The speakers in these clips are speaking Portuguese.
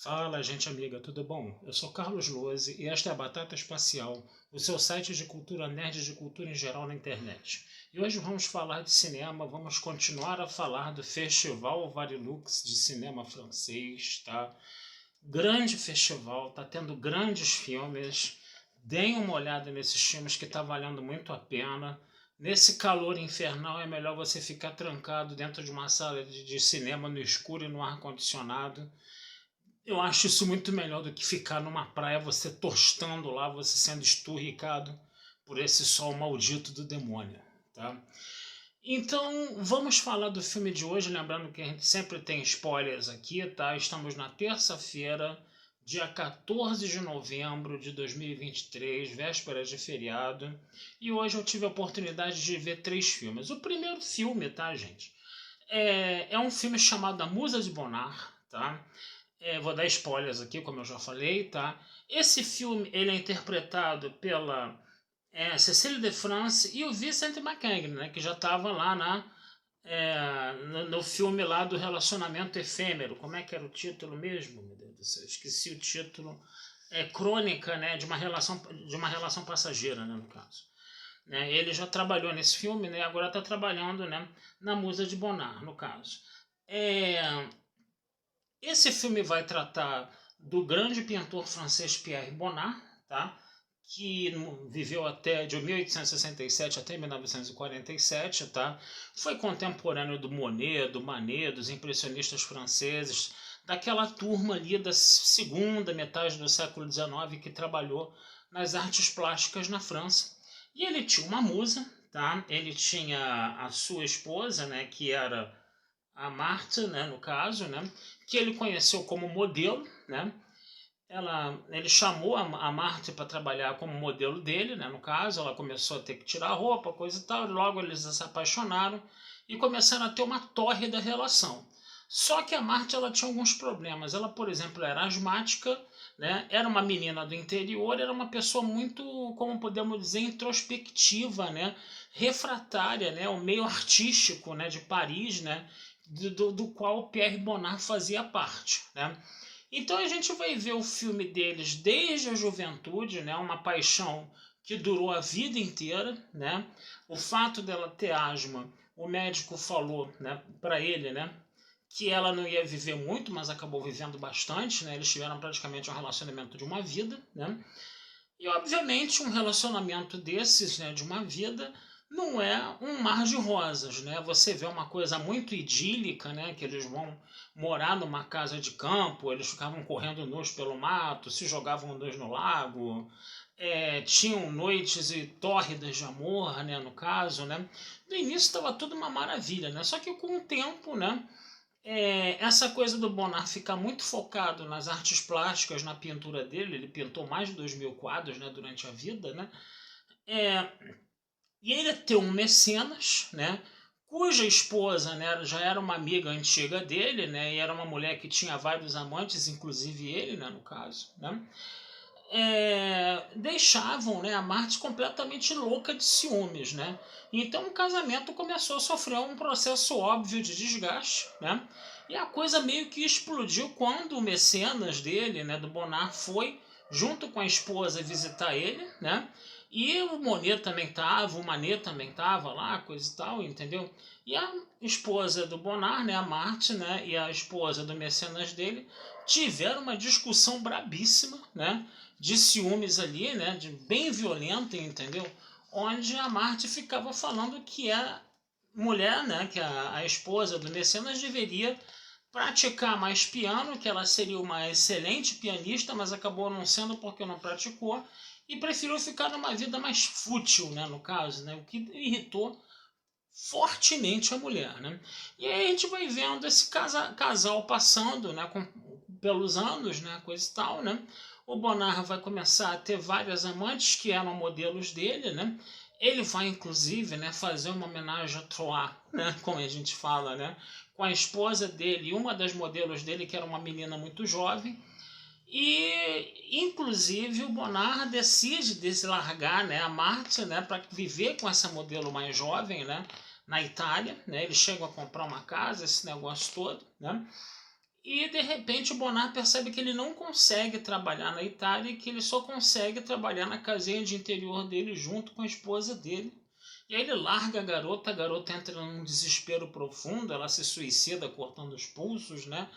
Fala, gente amiga, tudo bom? Eu sou Carlos Lose e esta é a Batata Espacial, o seu site de cultura nerd e de cultura em geral na internet. E hoje vamos falar de cinema, vamos continuar a falar do Festival Varilux de cinema francês, tá? Grande festival, tá tendo grandes filmes. Deem uma olhada nesses filmes que tá valendo muito a pena. Nesse calor infernal é melhor você ficar trancado dentro de uma sala de cinema no escuro e no ar-condicionado. Eu acho isso muito melhor do que ficar numa praia, você tostando lá, você sendo esturricado por esse sol maldito do demônio, tá? Então, vamos falar do filme de hoje, lembrando que a gente sempre tem spoilers aqui, tá? Estamos na terça-feira, dia 14 de novembro de 2023, véspera de feriado, e hoje eu tive a oportunidade de ver três filmes. O primeiro filme, tá, gente? É um filme chamado A Musa de Bonnard, tá? Vou dar spoilers aqui, como eu já falei, tá? Esse filme ele é interpretado pela Cecília de France e o Vincent McCain, né? Que já estava lá no filme lá do Relacionamento Efêmero. Como é que era o título mesmo? Meu Deus do céu, esqueci o título. É Crônica, né? De uma relação passageira, né? No caso. Né? Ele já trabalhou nesse filme, né? Agora está trabalhando, né? Na Musa de Bonnard, no caso. Esse filme vai tratar do grande pintor francês Pierre Bonnard, tá? Que viveu até de 1867 até 1947, tá? Foi contemporâneo do Monet, do Manet, dos impressionistas franceses, daquela turma ali da segunda metade do século XIX que trabalhou nas artes plásticas na França. E ele tinha uma musa, tá? Ele tinha a sua esposa, né, que era a Marthe, né, no caso, né, que ele conheceu como modelo, né. Ele chamou a Marthe para trabalhar como modelo dele, né, no caso, ela começou a ter que tirar a roupa, coisa e tal, e logo eles se apaixonaram e começaram a ter uma tórrida relação. Só que a Marthe ela tinha alguns problemas. Ela, por exemplo, era asmática, né? Era uma menina do interior, era uma pessoa muito, como podemos dizer, introspectiva, né? Refratária, né? O meio artístico, né? De Paris, né? Do qual Pierre Bonnard fazia parte, né? Então a gente vai ver o filme deles desde a juventude, né? Uma paixão que durou a vida inteira, né? O fato dela ter asma, o médico falou, né, para ele, né, que ela não ia viver muito, mas acabou vivendo bastante, né? Eles tiveram praticamente um relacionamento de uma vida, né? E obviamente um relacionamento desses, né, de uma vida, não é um mar de rosas, né? Você vê uma coisa muito idílica, né? Que eles vão morar numa casa de campo, eles ficavam correndo nus pelo mato, se jogavam nus no lago, tinham noites e tórridas de amor, né? No caso, né? No início estava tudo uma maravilha, né? Só que com o tempo, né? Essa coisa do Bonnard ficar muito focado nas artes plásticas, na pintura dele, ele pintou mais de 2.000 quadros, né, durante a vida, né? E ele tem um mecenas, né, cuja esposa, né, já era uma amiga antiga dele, né, e era uma mulher que tinha vários amantes, inclusive ele, né, no caso, né? Deixavam, né, a Marthe completamente louca de ciúmes, né? Então o casamento começou a sofrer um processo óbvio de desgaste, né? E a coisa meio que explodiu quando o mecenas dele, né, do Bonnard, foi junto com a esposa visitar ele, né? E o Monet também estava, o Manet também estava lá, coisa e tal, entendeu? E a esposa do Bonnard, né, a Marthe, né, e a esposa do mecenas dele tiveram uma discussão brabíssima, né? De ciúmes ali, né, de bem violenta, entendeu? Onde a Marthe ficava falando que a mulher, né, que a esposa do mecenas deveria praticar mais piano, que ela seria uma excelente pianista, mas acabou não sendo porque não praticou, e preferiu ficar numa vida mais fútil, né, no caso, né, o que irritou fortemente a mulher, né? E aí a gente vai vendo esse casal passando, né, pelos anos, né, coisa e tal, né? O Bonnard vai começar a ter várias amantes que eram modelos dele, né? Ele vai, inclusive, né, fazer uma homenagem a Troyes, né, como a gente fala, né, com a esposa dele, uma das modelos dele, que era uma menina muito jovem. E, inclusive, o Bonnard decide deslargar, né, a Marthe, né, para viver com essa modelo mais jovem, né, na Itália. Né, eles chegam a comprar uma casa, esse negócio todo, né? E de repente o Bonnard percebe que ele não consegue trabalhar na Itália e que ele só consegue trabalhar na casinha de interior dele junto com a esposa dele. E aí ele larga a garota entra num desespero profundo, ela se suicida cortando os pulsos, né?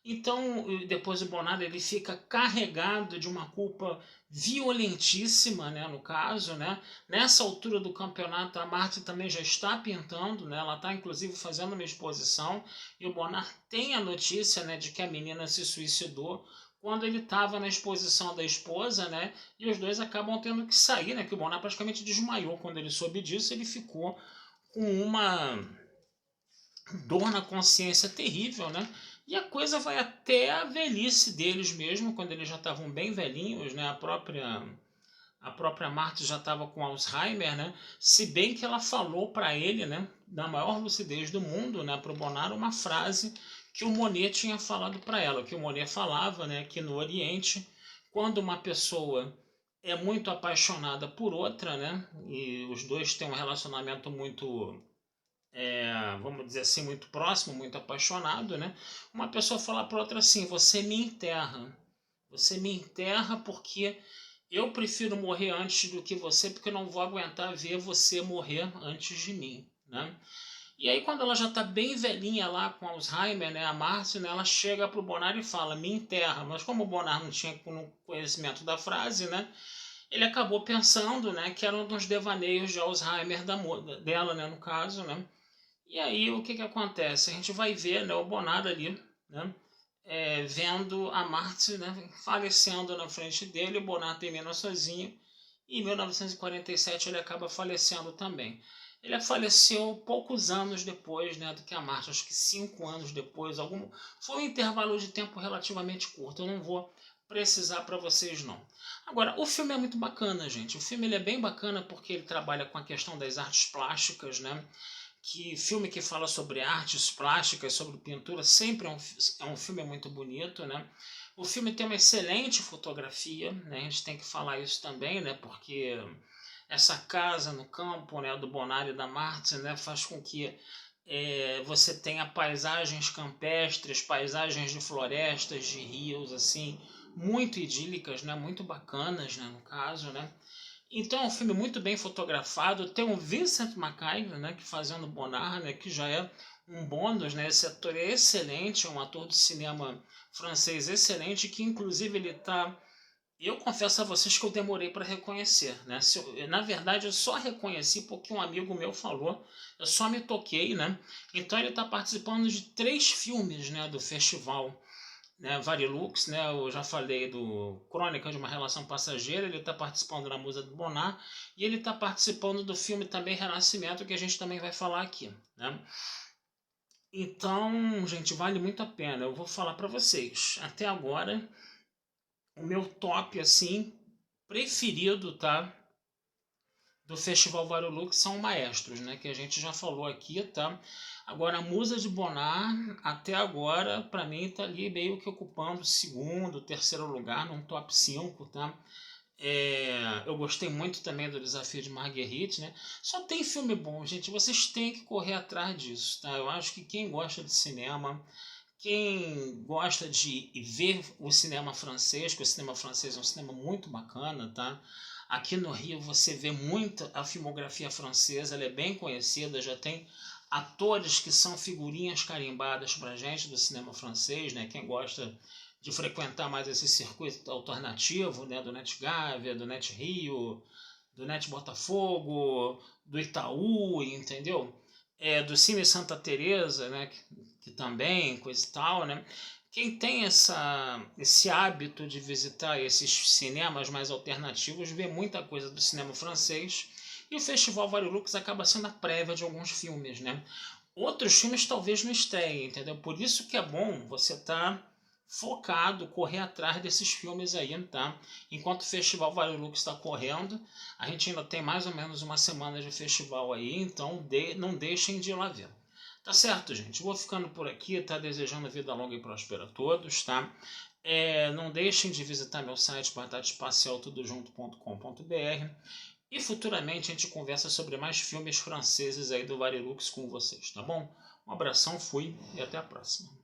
Então, depois o Bonnard ele fica carregado de uma culpa violentíssima, né, no caso, né? Nessa altura do campeonato, a Marta também já está pintando, né? Ela está inclusive fazendo uma exposição e o Bonnard tem a notícia, né, de que a menina se suicidou quando ele estava na exposição da esposa, né? E os dois acabam tendo que sair, né? Que o Bonnard praticamente desmaiou quando ele soube disso, ele ficou com uma dor na consciência terrível, né? E a coisa vai até a velhice deles mesmo, quando eles já estavam bem velhinhos, né? A própria Marta já estava com Alzheimer, né? Se bem que ela falou para ele, né, da maior lucidez do mundo, né, para o Bonnard, uma frase que o Monet tinha falado para ela, que o Monet falava, né, que no Oriente, quando uma pessoa é muito apaixonada por outra, né, e os dois têm um relacionamento muito vamos dizer assim, muito próximo, muito apaixonado, né? Uma pessoa falar para outra assim: você me enterra. Você me enterra porque eu prefiro morrer antes do que você, porque eu não vou aguentar ver você morrer antes de mim, né? E aí quando ela já está bem velhinha lá com Alzheimer, né, a Márcia, né, ela chega pro Bonnard e fala: me enterra. Mas como o Bonnard não tinha conhecimento da frase, né, ele acabou pensando, né, que era um dos devaneios de Alzheimer dela, né, no caso, né? E aí o que acontece? A gente vai ver, né, o Bonnard ali, né, vendo a Marthe, né, falecendo na frente dele, o Bonnard termina sozinho, e em 1947 ele acaba falecendo também. Ele faleceu poucos anos depois, né, do que a Marthe, acho que 5 anos depois, foi um intervalo de tempo relativamente curto, eu não vou precisar para vocês não. Agora, o filme é muito bacana, gente. O filme ele é bem bacana porque ele trabalha com a questão das artes plásticas, né? Que filme que fala sobre artes plásticas, sobre pintura, sempre é um filme muito bonito, né? O filme tem uma excelente fotografia, né? A gente tem que falar isso também, né? Porque essa casa no campo, né, do Bonnard e da Marthe, né, faz com que você tenha paisagens campestres, paisagens de florestas, de rios, assim, muito idílicas, né? Muito bacanas, né, no caso, né? Então é um filme muito bem fotografado. Tem o Vincent McKagan, né, que fazendo Bonnard, né, que já é um bônus, né? Esse ator é excelente, é um ator de cinema francês excelente, que inclusive ele está. Eu confesso a vocês que eu demorei para reconhecer, né? Na verdade, eu só reconheci porque um amigo meu falou. Eu só me toquei, né? Então ele está participando de 3 filmes, né, do festival, né, Varilux, né, eu já falei do Crônica de uma Relação Passageira, ele está participando da Musa do Bonnard e ele está participando do filme também Renascimento, que a gente também vai falar aqui, né? Então, gente, vale muito a pena. Eu vou falar para vocês. Até agora, o meu top, assim, preferido, tá? Do Festival Varilux são maestros, né? Que a gente já falou aqui, tá? Agora, a Musa de Bonnard, até agora, para mim, tá ali meio que ocupando o segundo, terceiro lugar, num top 5, tá? Eu gostei muito também do Desafio de Marguerite, né? Só tem filme bom, gente. Vocês têm que correr atrás disso, tá? Eu acho que quem gosta de cinema, quem gosta de ver o cinema francês, que o cinema francês é um cinema muito bacana, tá? Aqui no Rio você vê muito a filmografia francesa, ela é bem conhecida, já tem atores que são figurinhas carimbadas pra gente do cinema francês, né? Quem gosta de frequentar mais esse circuito alternativo, né? Do Net Gávea, do Net Rio, do Net Botafogo, do Itaú, entendeu? Do Cine Santa Teresa, né? Que também, coisa e tal, né? Quem tem esse hábito de visitar esses cinemas mais alternativos vê muita coisa do cinema francês e o Festival Varilux acaba sendo a prévia de alguns filmes, né? Outros filmes talvez não estreiem, entendeu? Por isso que é bom você estar focado, correr atrás desses filmes aí, tá? Enquanto o Festival Varilux está correndo, a gente ainda tem mais ou menos uma semana de festival aí, então não deixem de ir lá ver. Tá certo, gente? Vou ficando por aqui, tá? Desejando vida longa e próspera a todos, tá? Não deixem de visitar meu site batataspacialtudojunto.com.br e futuramente a gente conversa sobre mais filmes franceses aí do Varilux com vocês, tá bom? Um abração, fui e até a próxima.